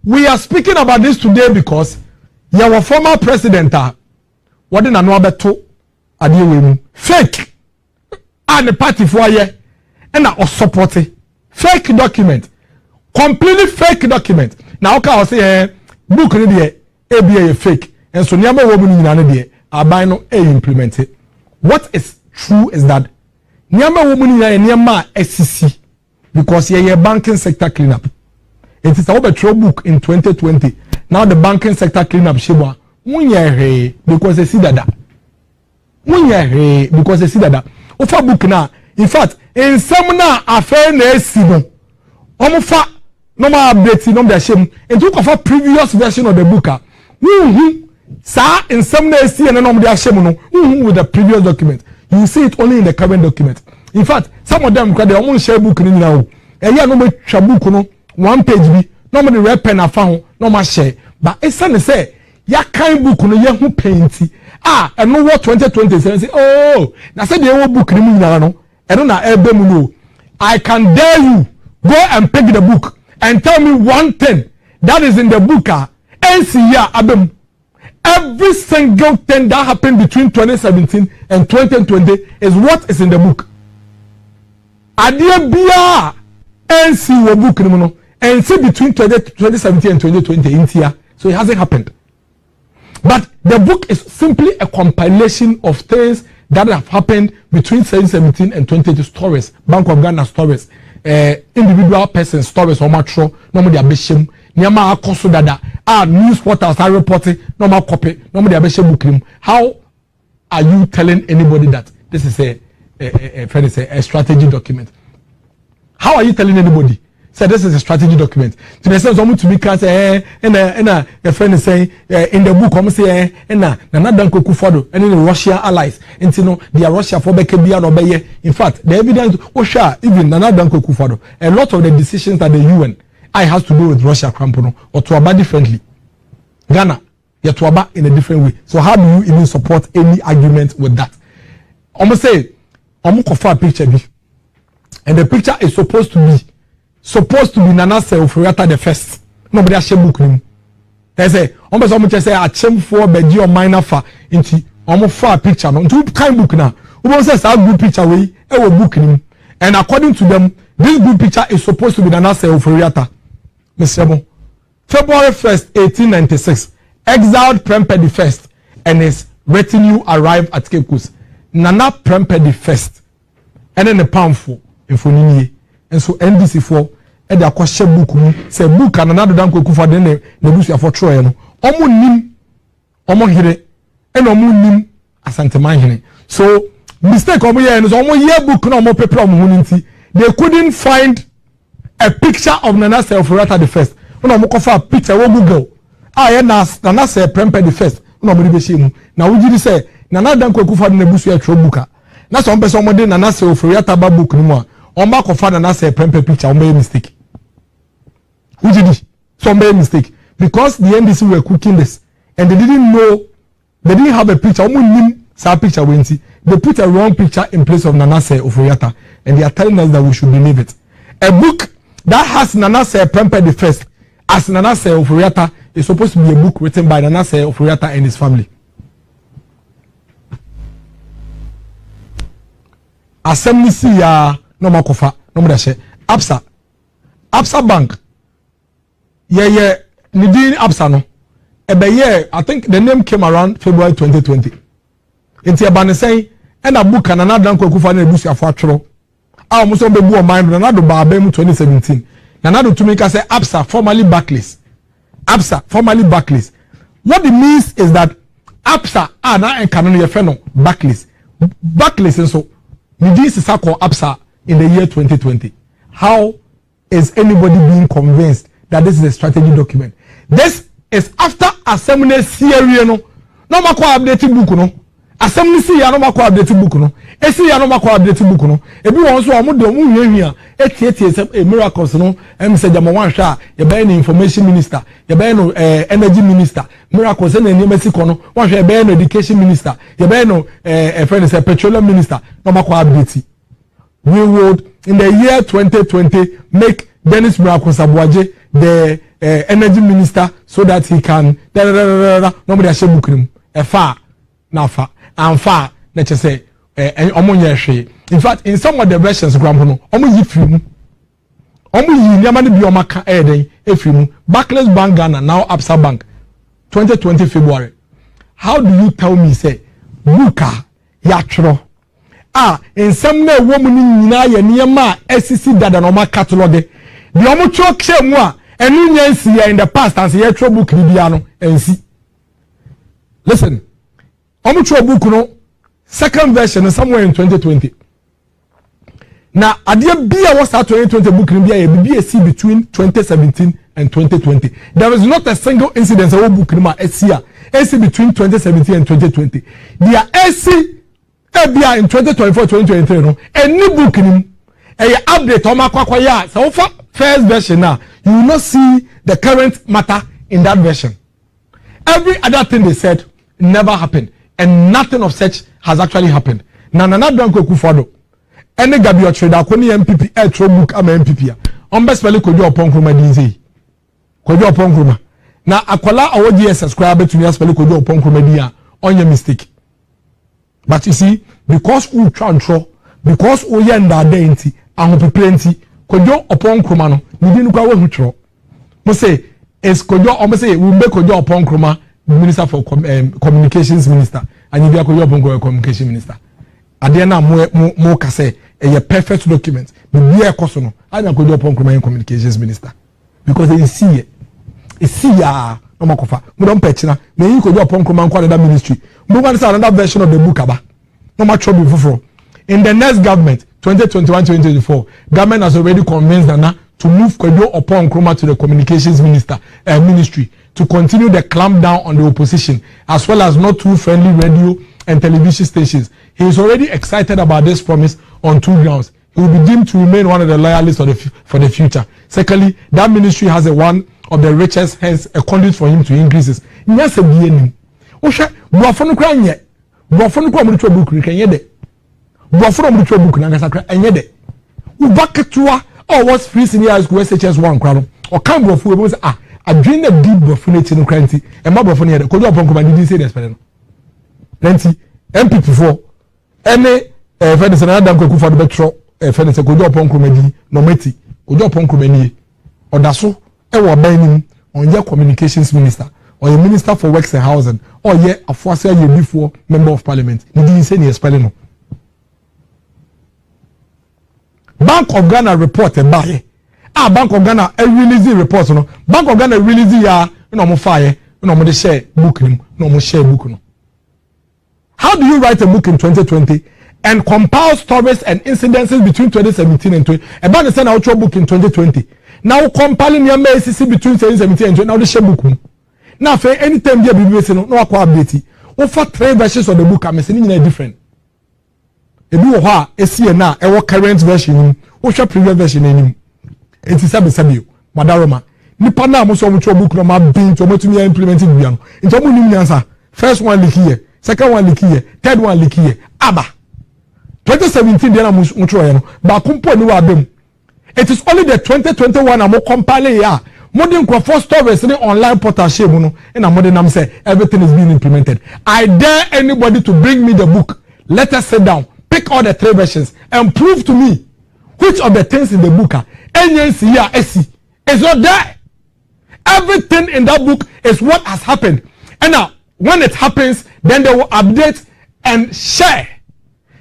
we are speaking about this today because your former president what in another to fake and the party for ye and I support it. Fake document. Completely fake document. Now okay I say book ni dey ABA fake and so nyama wo mu ni nyina dey aban no implement it. What is true is that nyama wo mu ni nyama SCC because ye banking sector cleanup. It is our true book in 2020. Now the banking sector cleanup shiba because they see that Munya because they see that ofa book na in fact in some na affair na esibo omofa no ma update no dey shame and took of a previous version of the book sa in some na esi and no dey shame no with the previous document you see it only in the current document in fact some of them they almost share book ni now e ya no me twa book no one page bi no me red pen afa ho no ma share but esa say ya kan book no ye hu painti and no what 2027 say oh na say the book ni mu nyina no eno na ebe mu no I can dare you go and pick the book and tell me one thing that is in the book abem every single thing that happened between 2017 and 2020 is what is in the book adia bia nc wo book ni mu no and see between 2017 and 2020 in here so it hasn't happened. But the book is simply a compilation of things that have happened between 2017 and 2020 stories, Bank of Ghana stories, individual person stories, or matro, normally a bisham, Niama Akoso Dada, news portals are reporting, normal copy, normally a bisham book. How are you telling anybody that this is a strategy document? How are you telling anybody? So this is a strategy document. To the sense, to be can say, a friend is saying in the book, say, Nana Kufuor, and in the Russian allies, and you know, they are Russia for Bekebia or Beye. In fact, the evidence, even Nana Kufuor, a lot of the decisions that the UN has to do with Russia, Krampono, or to about differently. Ghana, yet to about in a different way. So how do you even support any argument with that? Almost say, a picture, and the picture is supposed to be Nana Sefuriata the first. Nobody has book him. They say, almost say a chem for Beji or minor fa into almost for a picture. No, two kind book now. Who says a good picture way? I will book him. And according to them, this good picture is supposed to be Nana Sefuriata. Mr. Mo. February 1st, 1896, exiled Prempeh the First and his retinue arrived at Cape Coast. Nana Prempeh the First, and then the poundful in Fonini. And so NDC for e da kwahye book mu say book another dan Kufuor den ne busu afo troye no omo nim omo hire e no omo nim asanteman hire so mistake omo ye no so omo ye book na omo paper omo hu nti they couldn't find a picture of Nana Sefuriata the First no omo kofa picture wo Google ye Nana Prempeh the First no omo be she mu na wo gidi say Nana dan Kufuor den busu e tro book na so omo omo de Nana Sefuriata ba book ni mu a Omba Kofana na say Prempeh picture, omba mistake. Who did it? So omba mistake. Because the NDC were cooking this and they didn't know, they didn't have a picture. Picture they put a wrong picture in place of Nana Sefuriata and they are telling us that we should believe it. A book that has Nana Prempeh the First as Nana Sefuriata is supposed to be a book written by Nana Sefuriata and his family. Assembly ya no makofa no mdashe Absa Bank ye nidi Absa no ebe I think the name came around February 2020 enti abane say and a book Nana Kufuor na ebusu afo atworo mo so be bu o mind Nana do ba mu 2017 Nana do tumi ka say Absa formerly Barclays what it means is that Absa na enkanon ye fe no Barclays and so nidi sisa ko Absa in the year 2020. How is anybody being convinced that this is a strategy document? This is after assembly series no mako update book no assembly series no mako update book no esi ya no mako update book no ebi won so omo de omo hwehwia etieti miracles no say jama wan hwa ye be no information minister ye be no energy minister miracles na ni Mexico no wan hwa ye be no education minister ye be no friend say petroleum minister no mako update. We would in the year 2020 make Dennis Miracle-Sabuaje the energy minister so that he can nobody has book him far nafa and far let's say in fact in some of the versions grandpa yi film yi niamani bi omaka film Barclays Bank Ghana now Absa Bank 2020 February. How do you tell me say buka yatro in some na woman nyina ye niema SCC dada no ma catalog de omo tro kye mu a enu nyansi ya in the past as ye tro book bibia no ensi listen omo tro book no second version somewhere in 2020. Now, idea bia was that 2020 book in BBAC between 2017 and 2020. There is not a single incident of book in my AC between 2017 and 2020. There AC BIA in 2024-2023 no any book in a update on my so for first version now you will not see the current matter in that version. Every other thing they said never happened, and nothing of such has actually happened. Nana Danko Kufado. Any Gabio trader, Koni MPP, Etro book, am MPP. Best value could you upon Kruma DZ. Could you upon Kruma? Now, Akola or DS subscriber to me as well could you upon Kruma on your mistake. But you see, because we control, because we yenda dainty, and we plenty, could you upon Krumano, we didn't go with you. We say, is could you almost say, we make could you upon Kruma, Minister for Communications Minister, and you could you upon Communication Minister. Adiana mo kase a perfect document. Be a kosono. I na go upon Communications Minister because they see ya no makofa. We don't patch na. Me you go upon another ministry. We want another version of the book aba. No much trouble for. In the next government 2021-2024, government has already convinced Nana to move Kwejo upon Nkrumah to the Communications Minister ministry to continue the clampdown on the opposition as well as not too friendly radio and television stations. He is already excited about this promise on two grounds. He will be deemed to remain one of the loyalists for the future. Secondly, that ministry has one of the richest, hence a conduit for him to increases. Yes, a being. Osha, Buafon Cranye, Buafon Cromito book, Kanyede. Buafon book, Nagasaka, and Yede. Ubaketua, or what's free senior school SHS1 crown, or Cambo Fu was a dream of deep buffinating in Cranty, and Mabafonia, the Kodo upon command, didn't say this. Plenty MP4 any federal another go for the betro federal say go upon comedy no meti go upon comedy odaso e wo ban nim on your communications minister or your minister for works and housing or your afuase ye before member of parliament ni din say ni spelling no Bank of Ghana report e bae Bank of Ghana release report no Bank of Ghana release ya no mo fire no mo de share book nim no mo share book no. How do you write a book in 2020 and compile stories and incidences between 2017 and 20? About the same outro book in 2020. Now compiling your MACC between 2017 and 20. Now the share book. Now for any time there be no update. Over 3 versions of the book I'm saying different. E bi wo ha esi na e wo current version wo hwe previous version enim. Enti sabe madaroma. Nipa na mo so mo book no ma bin to mo tumi implement it bia no. Enti mo nim nyansa. First one leak here. Second one leak here, third one leak here. Aba. 2017 then I'm no. But ni wa bem. It is only the 2021 I'm compiling here. Modern first stories in online portal share no. And I'm modern say everything is being implemented. I dare anybody to bring me the book. Let us sit down, pick all the 3 versions, and prove to me which of the things in the book are NNC is not there. Everything in that book is what has happened. And now when it happens, then they will update and share.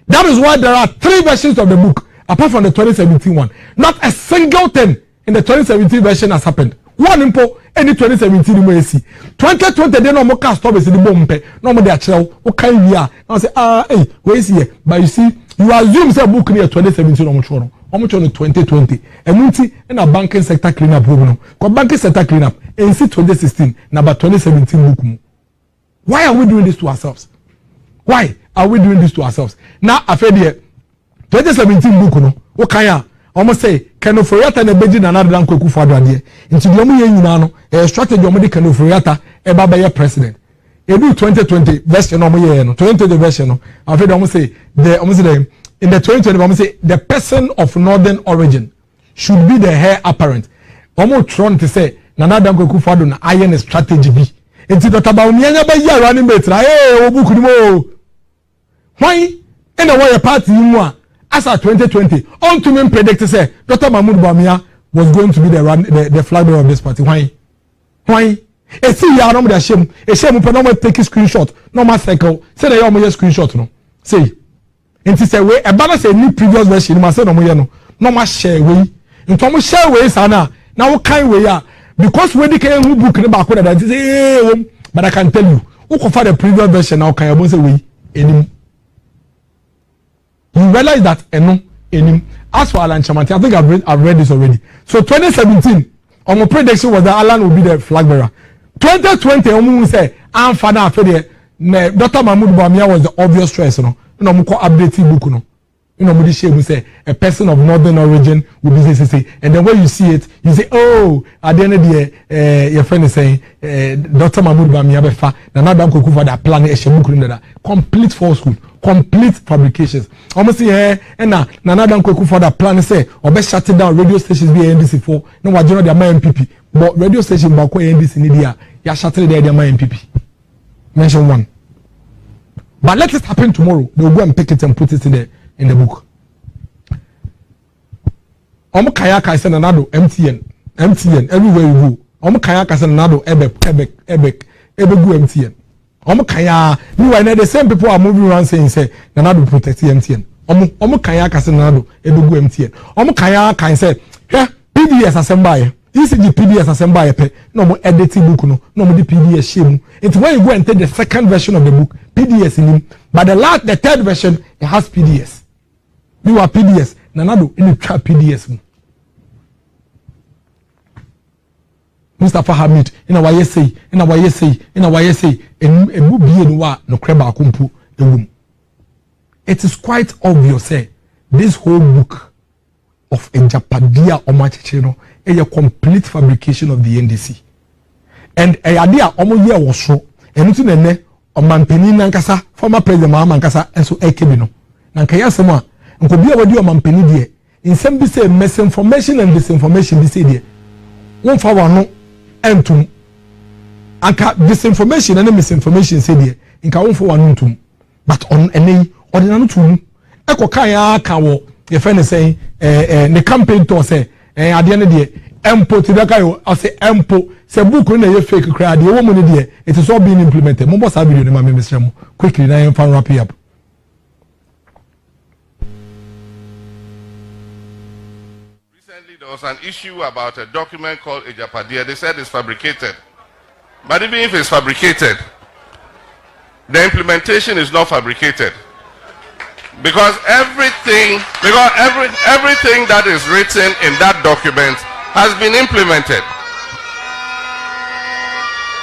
That is why there are 3 versions of the book, apart from the 2017 one. Not a single thing in the 2017 version has happened. One info, any 2017 you may see. 2020, they no more cast stories in the bomb. No more they are okay, yeah. I say, hey, where is here? But you see, you assume say book near 2017 on much on 2020. And multi in a banking sector cleanup program. Because banking sector cleanup, and see 2016, now but 2017 book. Why are we doing this to ourselves? Why are we doing this to ourselves? Now, I feel here, 2017 book, no, what can you almost say, can of Foriata and a Beijing and another Koku for Dradia? Into the Omu, a strategy of Medican of Foriata, a Baba president. A new 2020 version of 2020 version. I feel almost say, in the 2020, almost say, the person of northern origin should be the heir apparent. Almost trying to say, Nanada Koku for an iron strategy. Enti Dr. Baumianya ba ya running mate na obuku ni mo. Why in the way party mu a as at 2020 on to me predict say Dr. Mahmoud Bawumia was going to be the flag bearer of this party. Why? E see ya no me da shame. E shame pe no me take screenshot. No ma cycle. Say that you mo screenshot no. Say. Enti say we e ba say ni previous version ma say no mo ye no. No ma share we. Nto mo share we sana na wo kan we ya. Because when they can who book back that say but I can tell you who for the previous version now can you say we any you realize that as for Alan Chamanti, I think I've read this already. So 2017, my prediction was that Alan will be the flag bearer. 2020, I say I'm father after Dr. Mahmoud Bamia was the obvious choice, no updating book, no. We say a person of northern origin will be say, and then when you see it, you say, oh, at the end of the year, your friend is saying, Dr. Mahmoud Bamia befa, na Madam Kukufa that plan a shebuku complete falsehood, complete fabrications. Almost here, and na Madam Kukufa that plan say, or best shut down radio stations be NDC for, no what general the MPP, but radio station bako NDC Nidia, ya shuttle there the MPP. Mention one. But let it happen tomorrow. They will go and pick it and put it in the book. Kayaka is another MTN everywhere you go. Kayaka is another Ebek MTN. Kaya meanwhile the same people are moving around saying say Nanado protect MTN. Kayaka is another Ebegu MTN. Kayaka say yeah PDS assemble. This is the PDS assemble. No more editing book no more the PDS shame. It's when you go and take the second version of the book PDS in him, but the third version it has PDS. You are PDS. Nanado in the trap PDS. Mustafa Hamid in our essay, and a no creba kumpu the womb. It is quite obvious, this whole book of Enjapadia Omachino is a complete fabrication of the NDC. And a idea almost year was so, and it's in a ne or Mampeni Nankasa, former President Mahamankasa, and so Ekebino. Nankaya Sama. Nkobi awadi o mampeni de insem bi say misinformation and disinformation bi say de won fa wano entum anka disinformation and misinformation say de nka won fa wano entum but on ene ordinary tum ekoka ya aka wo ye fe ne say ne campaign to say ade ne de empo ti daka yo o say empo say book na ye fake cry de wo mu ne de it is all being implemented mo boss video ne ma me mesrem quickly na you fan wrap it up. There was an issue about a document called Ajapadia. They said it's fabricated. But even if it's fabricated, the implementation is not fabricated. Because everything that is written in that document has been implemented.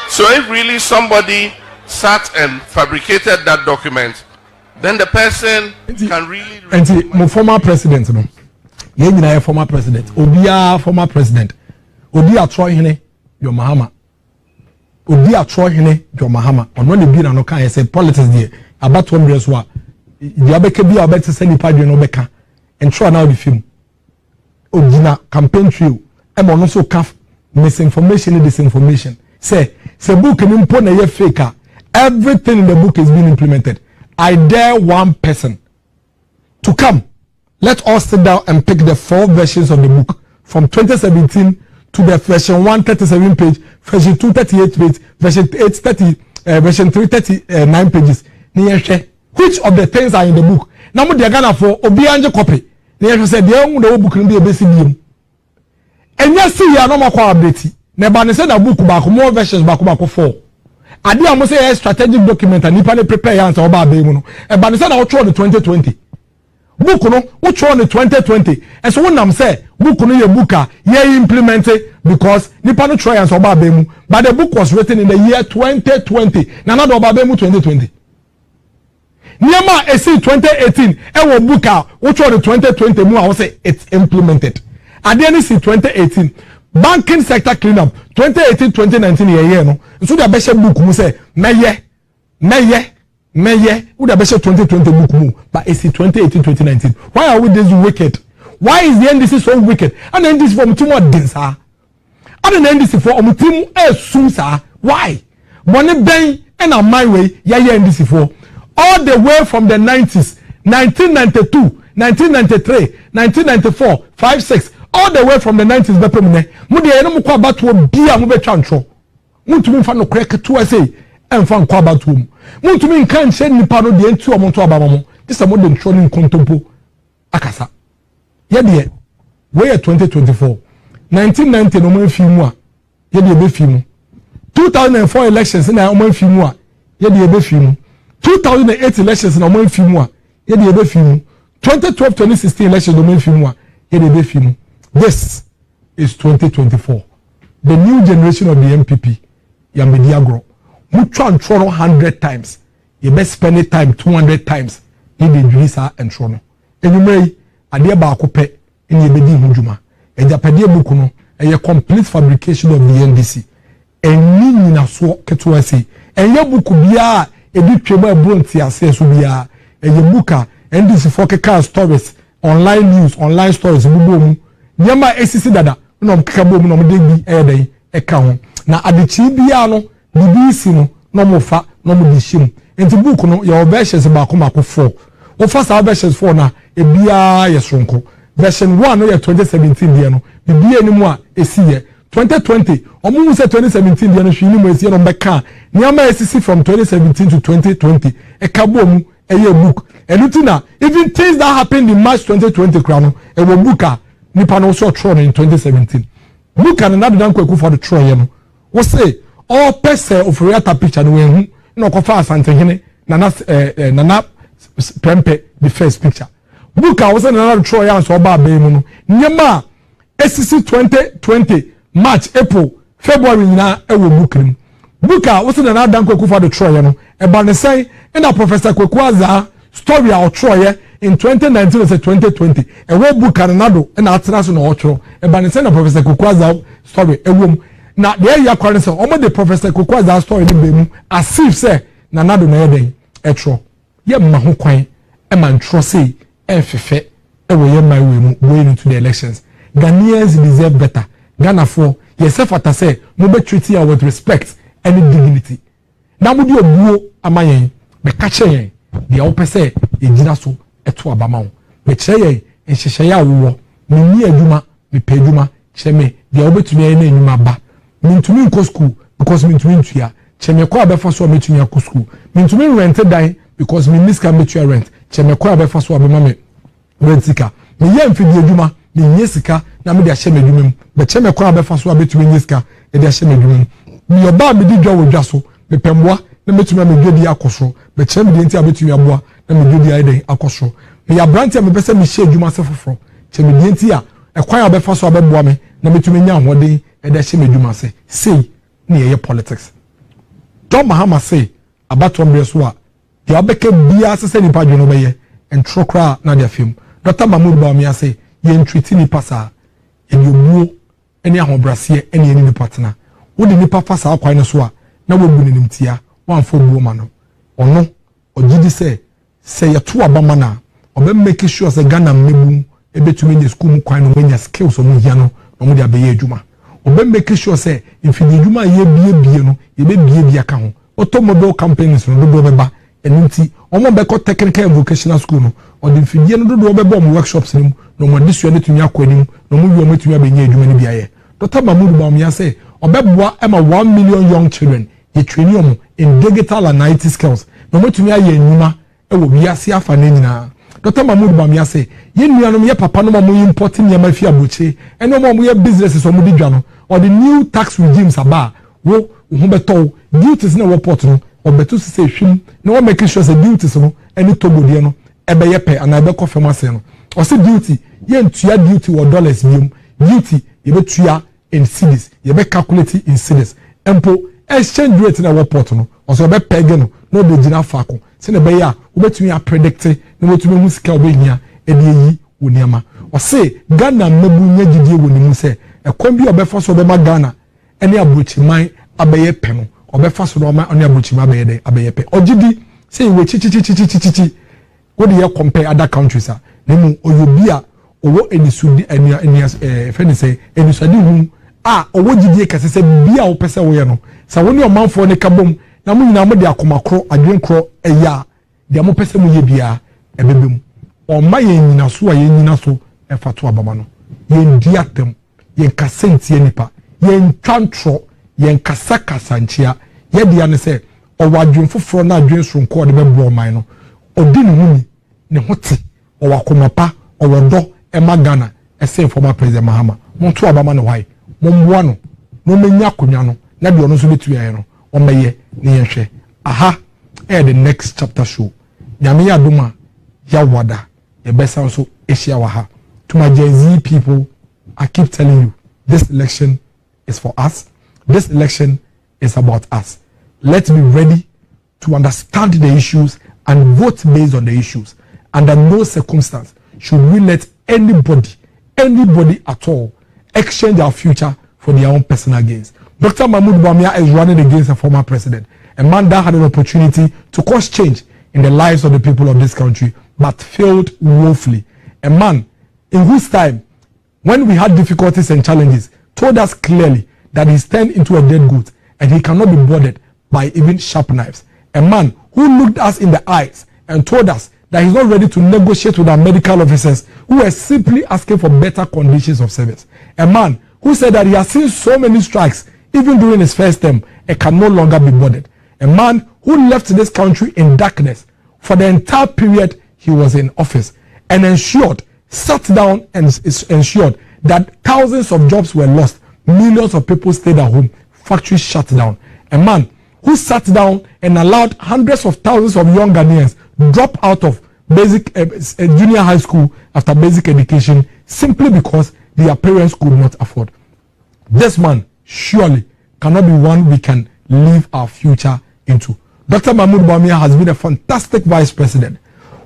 So if really somebody sat and fabricated that document, then the person can really... And my former president, no? Yenina former president. Obia former president. Obia Troy Hene, your Mahama. Obia Troy Hene, your Mahama. On when the beer no can say politics there. About 1 years wa. The abeke be about to send the party no beka. And try now the film. Ogina campaign trail. And also calf misinformation and disinformation. Say book and import na ye faker. Everything in the book is being implemented. I dare one person to come. Let us sit down and pick the 4 versions of the book from 2017 to the version 137 page, version 238 page, version 830, version 339 pages. Which of the things are in the book? Now, we are going for Obianje copy. They said the book will be a basic deal. And yes, see, you are not more updated. Never said a book back more versions back 4. I did almost say a strategic document and you prepare answer about Bemuno. And by the time I will the 2020. Book no which one in 2020 and so when I'm say book no your book ye implemented because nipa no try and so bemu but the book was written in the year 2020 na na do bemu 2020 niema esi 2018 e wo book which one in 2020 mu I say it's implemented and then see 2018 banking sector cleanup 2018 2019 year no so the best book mu say Meye, would have been 2020 book move, but it's 2018, 2019. Why are we this wicked? Why is the NDC so wicked? And the NDC for too much denser. And the NDC for team soon, sir. Why? Money bang and on my way, yeah, NDC for all the way from the 90s, 1992, 1993, 1994, 5, 6, all the way from the 90s. Mudi eno mkwa batu bia mube chancho. Muntu mfano kreke tuwa say. Enfan kwa batum muntu min kan che nipa no de ntu omonto abamamo this am de ntro ni kontompo akasa ye de we 2024 1990 no man fimu a ye de be fimu 2004 elections na man fimu a ye de be fimu 2008 elections na man fimu a ye de be fimu 2012-2016 election domain film yede film. This is 2024. The new generation of the MPP ya media grow. Mucho and try 100 times. You best spend it time 200 times. Ni de dwisa and trono. Enumere ade ba akope ni ebedi hujuma. Ejapade buku no a complete fabrication of the NDC. Eni nyina so keto ase. Enye buku bia ebi tweba ebronti ase so bia. Enye buka NDC for keka stories, online news, online stories bubu mu. Nyama esisi dada no mkeka bo mu no de bi eden eka ho. Na adechi bia no BBC no no mofa no mo di shim. Enti buku no your versions ba ko 4. O first versions 4 na ebia yesronko. Version 1 no 2017 dia no bibia ni mu a esi ye 2020 omu say 2017 dia no hwi ni mu esi no beka nyama esisi from 2017 to 2020 ekabo mu eye book enutina even things that happened in March 2020 krano e wo book a nipa no so tro in 2017 book and another dan kwaku for the tro ye no wo say all person of reata picture no hu no ko fa asantehene nana prempe the first picture book a was another tro ya so ba be mu no nyama esisi 2020 March April February na e wo book nim book a was another dan kwaku for the tro ye no e ba ne say na Professor Kwekwaza story a tro ye in 2019 or 2020 e wo book anado na atena so na o tro e ba ne say na Professor Kwekwaza story e wo na de ya kware say omo the Professor Kwekwaza story ni be mu as if say na nado na ye den e tro ye ma ho kwan e man tro say e fefe e wo ye my we mu going into the elections. Ghanaians deserve better. Ghana for yourself at say no be treat you with respect and dignity. Na mudi obuo amayen be kache yen de wo pese e gina so eto abama wo be kire yen enhyehyɛ ya wo me ni adwuma me pe adwuma kire me de wo betumi yen na adwuma ba me ntumi nko school because me ntumi ntua kire me kwa abefa so me tumi akɔ school me ntumi rent dan because me niska me tua rent kire me kwa abefa so abema me rentika me ye mfidi adwuma me nyesika na me de ahye me adwuma mu be kire me kwa abefa so abetumi nyesika e de ahye me adwuma mu me oba me di dwa wo dwa so me pemboa na metuma me dwedi akɔso be kire me de nti abetumi aboa na me dwedi ayden akɔso me ya brantia me pese me hye adwuma se foforo kire me de nti a ekwan abefa so abeboa me na metumi nya ahoden e de hye me adwuma se sei na ye politics Tom Mahama say abato mbre so a de abeka bia sese nipa dweno be ye entro kra na de film Dr. Mahmoud Bawumia say ye entreat nipa sa enyobuo eni ahobrase eni eni nipa tena wo de nipa fa sa akwan so a na wobu ne nimtia wanfo buo ma no ono ogidi say ye to abama na obe make sure say Ghana mebu ebetumi nye school mu kwan no wenya skills omu hia no omu de abeye adwuma obe make sure say infidi adwuma ye bie no ye be bie aka ho automobile companies no do beba enunti omo be ko technical and vocational school no o de infidi no do beba omo workshops nim no mo disua ne tumi akwanim no mo wi omo tumi abenya adwuma ne bia ye Dr. Mahmoud Bawumia say obeboa ema 1 million young children ye train omo in digital and IT skills no mo tumi aye enuma e wo wiase afa na nyina Dr. Mahmoud Bawumia say ye nuanom ye papa no mo import nyama fi abuche eno mo ye businesses omo di dwa no or the new tax regimes aba wo ho beto duties na report no obeto se hwim na wo make sure say duties no any tobodie no ebe ye pe ana ebe kofem ase no o se duty ye ntua duty wo dollars biom duty ye betua in cedis ye be calculate in cedis empo exchange rate na report no o se be pege no no be gina fako se ne be ya wo betumi a predict na wotumi hu sika obehia e de yi wo niama o se Ghana mebu nya gidie wo ni mu se ekwan bi obefa so obema Ghana ene abrochiman abeye pe no obefa so no ene abrochiman abeye de abeye pe ogidi say we chichi wo de ye compare other countries a nemu oyobi a owo enisudi friend say enisudi hu a owo gidie kase se bia wo pese wo ye no sa woni omanfo ne kabom na mu nyina mo de akomakro adwenkro eya de mo pese mu ye bia ebebem o ma ye nyina so a ye nyina so efato abama no ye ndiatem yen kasentie nipa yen twantro yen kasakasa nchia ye dia ne se o wadwen foforo na adwen sonko de bebo man no odi ne huni ne hote o wakomapa o wodo e magana e se former president Mahama monto abama no wai momboa no no menya konwa no na de ono so betu ye no o meye ne yenhwe aha the next chapter show nyame ya doma ya wada the best also Asia Waha. To my Gen Z people, I keep telling you, this election is for us. This election is about us. Let's be ready to understand the issues and vote based on the issues. Under no circumstance should we let anybody at all exchange our future for their own personal gains. Dr. Mahmoud Bawumia is running against a former president, a man that had an opportunity to cause change in the lives of the people of this country, but failed woefully. A man in whose time, when we had difficulties and challenges, told us clearly that he's turned into a dead goat and he cannot be bothered by even sharp knives. A man who looked us in the eyes and told us that he's not ready to negotiate with our medical officers who were simply asking for better conditions of service. A man who said that he has seen so many strikes even during his first term and can no longer be bothered. A man who left this country in darkness for the entire period he was in office and sat down and ensured that thousands of jobs were lost, millions of people stayed at home, factories shut down. A man who sat down and allowed hundreds of thousands of young Ghanaians drop out of basic junior high school after basic education simply because their parents could not afford. This man surely cannot be one we can leave our future into. Dr. Mahmoud Bawumia has been a fantastic vice president,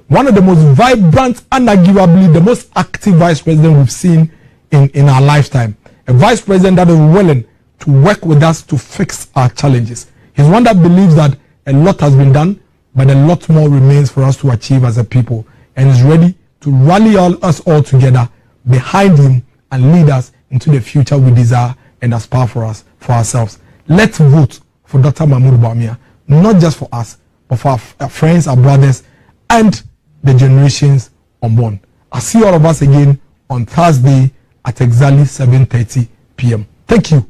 one of the most vibrant and arguably the most active vice president we've seen in our lifetime. A vice president that is willing to work with us to fix our challenges. He's one that believes that a lot has been done, but a lot more remains for us to achieve as a people, and is ready to rally us all together behind him and lead us into the future we desire and aspire for ourselves. Let's vote for Dr. Mahmoud Bawumia, not just for us, but for our friends, our brothers, and the generations unborn. I'll see all of us again on Thursday at exactly 7:30 p.m. Thank you.